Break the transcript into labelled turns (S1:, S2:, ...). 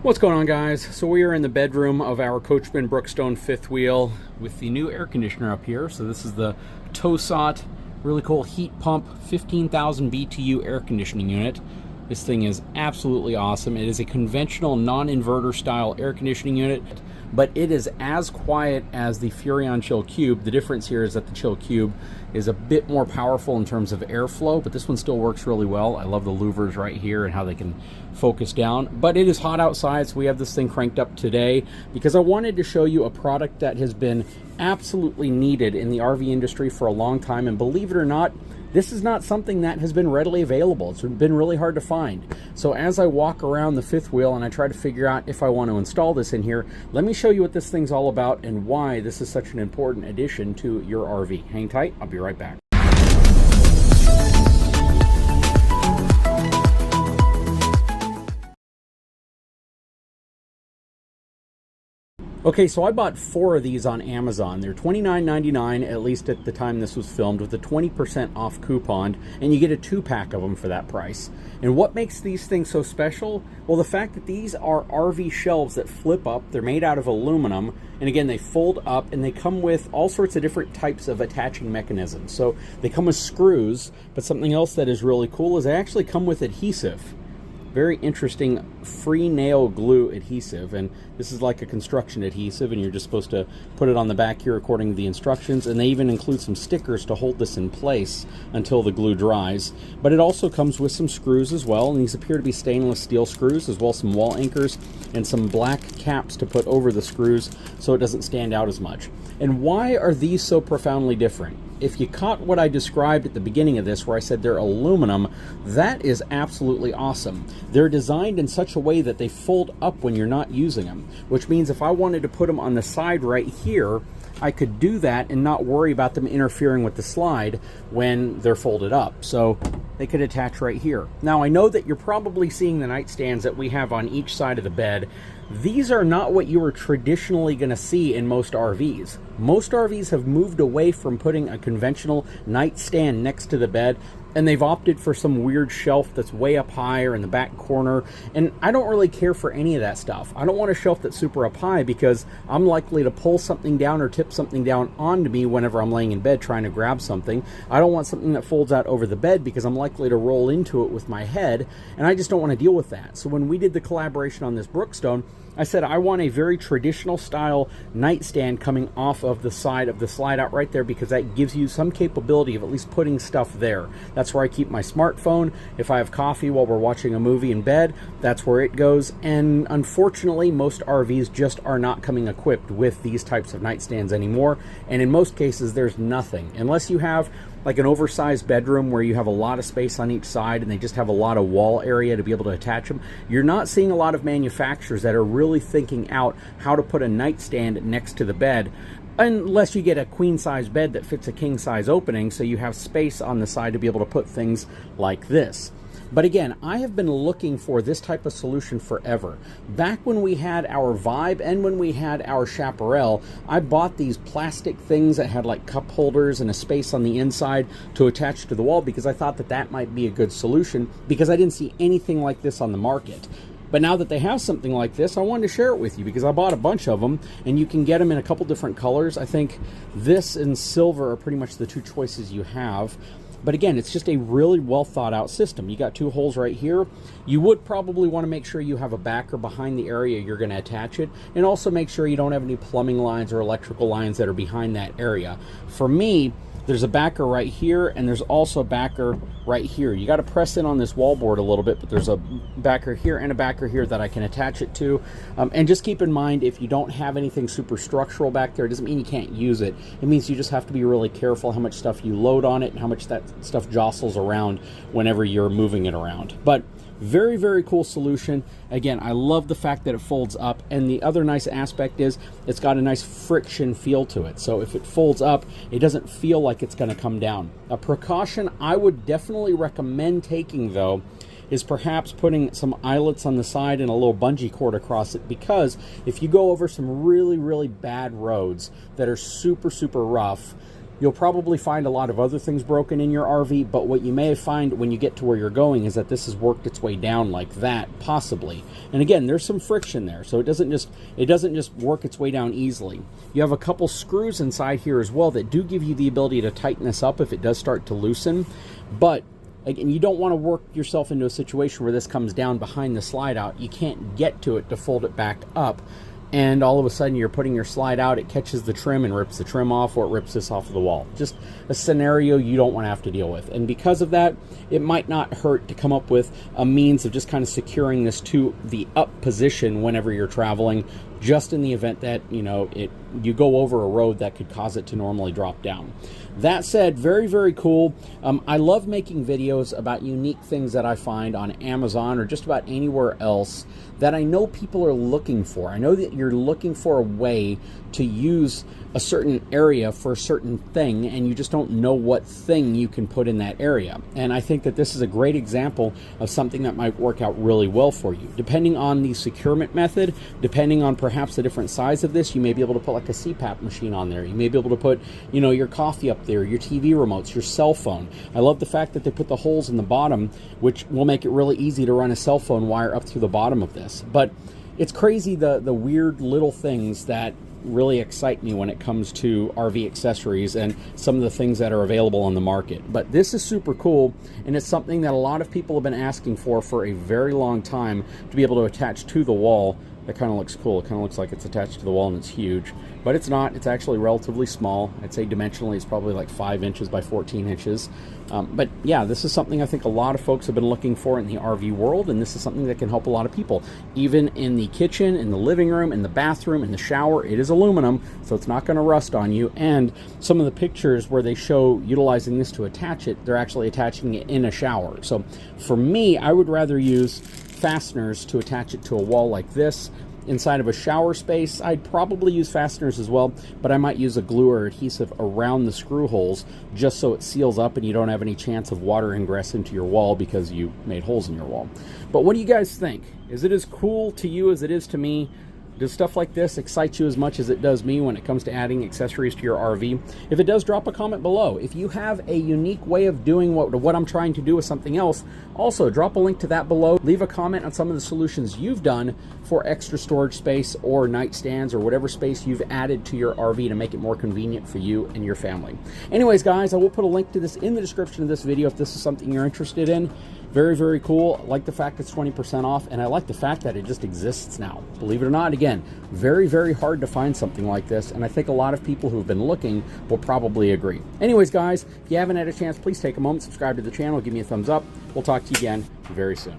S1: What's going on, guys? So we are in the bedroom of our Coachman Brookstone fifth wheel with the new air conditioner up here. So this is the Tosot, really cool heat pump 15,000 BTU air conditioning unit. This thing is absolutely awesome. It is a conventional non-inverter style air conditioning unit, but it is as quiet as the Furrion Chill Cube. The difference here is that the Chill Cube is a bit more powerful in terms of airflow, but this one still works really well. I love the louvers right here and how they can focus down. But it is hot outside, so we have this thing cranked up today because I wanted to show you a product that has been absolutely needed in the RV industry for a long time, and believe it or not, this is not something that has been readily available. It's been really hard to find. So as I walk around the fifth wheel and I try to figure out if I want to install this in here, let me show you what this thing's all about and why this is such an important addition to your RV. Hang tight, I'll be right back. Okay, so I bought 4 of these on Amazon. They're $29.99, at least at the time this was filmed, with a 20% off coupon, and you get a 2-pack of them for that price. And what makes these things so special? Well, the fact that these are RV shelves that flip up, they're made out of aluminum, and again, they fold up, and they come with all sorts of different types of attaching mechanisms. So they come with screws, but something else that is really cool is they actually come with adhesive. Very interesting free nail glue adhesive, and this is like a construction adhesive, and you're just supposed to put it on the back here according to the instructions, and they even include some stickers to hold this in place until the glue dries. But it also comes with some screws as well, and these appear to be stainless steel screws, as well as some wall anchors and some black caps to put over the screws so it doesn't stand out as much. And why are these so profoundly different? If you caught what I described at the beginning of this, where I said they're aluminum, that is absolutely awesome. They're designed in such a way that they fold up when you're not using them, which means if I wanted to put them on the side right here, I could do that and not worry about them interfering with the slide when they're folded up. So they could attach right here. Now, I know that you're probably seeing the nightstands that we have on each side of the bed. These are not what you are traditionally going to see in most RVs. Most RVs have moved away from putting a conventional nightstand next to the bed, and they've opted for some weird shelf that's way up high or in the back corner. And I don't really care for any of that stuff. I don't want a shelf that's super up high because I'm likely to pull something down or tip something down onto me whenever I'm laying in bed trying to grab something. I don't want something that folds out over the bed because I'm likely to roll into it with my head, and I just don't want to deal with that. So when we did the collaboration on this Brookstone, I said I want a very traditional style nightstand coming off of the side of the slide out right there, because that gives you some capability of at least putting stuff there. That's where I keep my smartphone. If I have coffee while we're watching a movie in bed, that's where it goes. And unfortunately, most RVs just are not coming equipped with these types of nightstands anymore. And in most cases, there's nothing. Unless you have like an oversized bedroom where you have a lot of space on each side and they just have a lot of wall area to be able to attach them, you're not seeing a lot of manufacturers that are really thinking out how to put a nightstand next to the bed, unless you get a queen size bed that fits a king size opening so you have space on the side to be able to put things like this. But again, I have been looking for this type of solution forever. Back when we had our Vibe and when we had our Chaparral, I bought these plastic things that had like cup holders and a space on the inside to attach to the wall because I thought that that might be a good solution, because I didn't see anything like this on the market. But now that they have something like this, I wanted to share it with you because I bought a bunch of them, and you can get them in a couple different colors. I think this and silver are pretty much the 2 choices you have. But again, it's just a really well thought out system. You got 2 holes right here. You would probably want to make sure you have a backer behind the area you're going to attach it, and also make sure you don't have any plumbing lines or electrical lines that are behind that area. For me, there's a backer right here, and there's also a backer right here. You got to press in on this wallboard a little bit, but there's a backer here and a backer here that I can attach it to. And just keep in mind, if you don't have anything super structural back there, it doesn't mean you can't use it. It means you just have to be really careful how much stuff you load on it and how much that stuff jostles around whenever you're moving it around. But very, very cool solution. Again, I love the fact that it folds up, and the other nice aspect is it's got a nice friction feel to it. So if it folds up, it doesn't feel like it's going to come down. A precaution I would definitely recommend taking, though, is perhaps putting some eyelets on the side and a little bungee cord across it, because if you go over some really, really bad roads that are super, super rough, You'll probably find a lot of other things broken in your RV, but what you may find when you get to where you're going is that this has worked its way down like that, possibly. And again, there's some friction there, so it doesn't just work its way down easily. You have a couple screws inside here as well that do give you the ability to tighten this up if it does start to loosen. But again, you don't want to work yourself into a situation where this comes down behind the slide out. You can't get to it to fold it back up, and all of a sudden you're putting your slide out, it catches the trim and rips the trim off, or it rips this off of the wall. Just a scenario you don't want to have to deal with. And because of that, it might not hurt to come up with a means of just kind of securing this to the up position whenever you're traveling, just in the event that, you know, you go over a road that could cause it to normally drop down. That said, very, very cool. I love making videos about unique things that I find on Amazon or just about anywhere else that I know people are looking for. I know that you're looking for a way to use a certain area for a certain thing, and you just don't know what thing you can put in that area. And I think that this is a great example of something that might work out really well for you. Depending on the securement method, depending on perhaps the different size of this, you may be able to put like a CPAP machine on there. You may be able to put, you know, your coffee up there, your TV remotes, your cell phone. I love the fact that they put the holes in the bottom, which will make it really easy to run a cell phone wire up through the bottom of this. But it's crazy the weird little things that really excite me when it comes to RV accessories and some of the things that are available on the market. But this is super cool, and it's something that a lot of people have been asking for a very long time, to be able to attach to the wall. That kind of looks cool. It kind of looks like it's attached to the wall and it's huge, but it's not. It's actually relatively small. I'd say dimensionally it's probably like 5 inches by 14 inches. But yeah, this is something I think a lot of folks have been looking for in the RV world, and this is something that can help a lot of people. Even in the kitchen, in the living room, in the bathroom, in the shower, it is aluminum, so it's not going to rust on you. And some of the pictures where they show utilizing this to attach it, they're actually attaching it in a shower. So for me, I would rather use fasteners to attach it to a wall like this. Inside of a shower space, I'd probably use fasteners as well, but I might use a glue or adhesive around the screw holes just so it seals up and you don't have any chance of water ingress into your wall because you made holes in your wall. But what do you guys think? Is it as cool to you as it is to me? Does stuff like this excite you as much as it does me when it comes to adding accessories to your RV? If it does, drop a comment below. If you have a unique way of doing what I'm trying to do with something else, also drop a link to that below. Leave a comment on some of the solutions you've done for extra storage space or nightstands or whatever space you've added to your RV to make it more convenient for you and your family. Anyways, guys, I will put a link to this in the description of this video if this is something you're interested in. Very, very cool. I like the fact it's 20% off, and I like the fact that it just exists now. Believe it or not, again, very, very hard to find something like this, and I think a lot of people who've been looking will probably agree. Anyways, guys, if you haven't had a chance, please take a moment, subscribe to the channel, give me a thumbs up. We'll talk to you again very soon.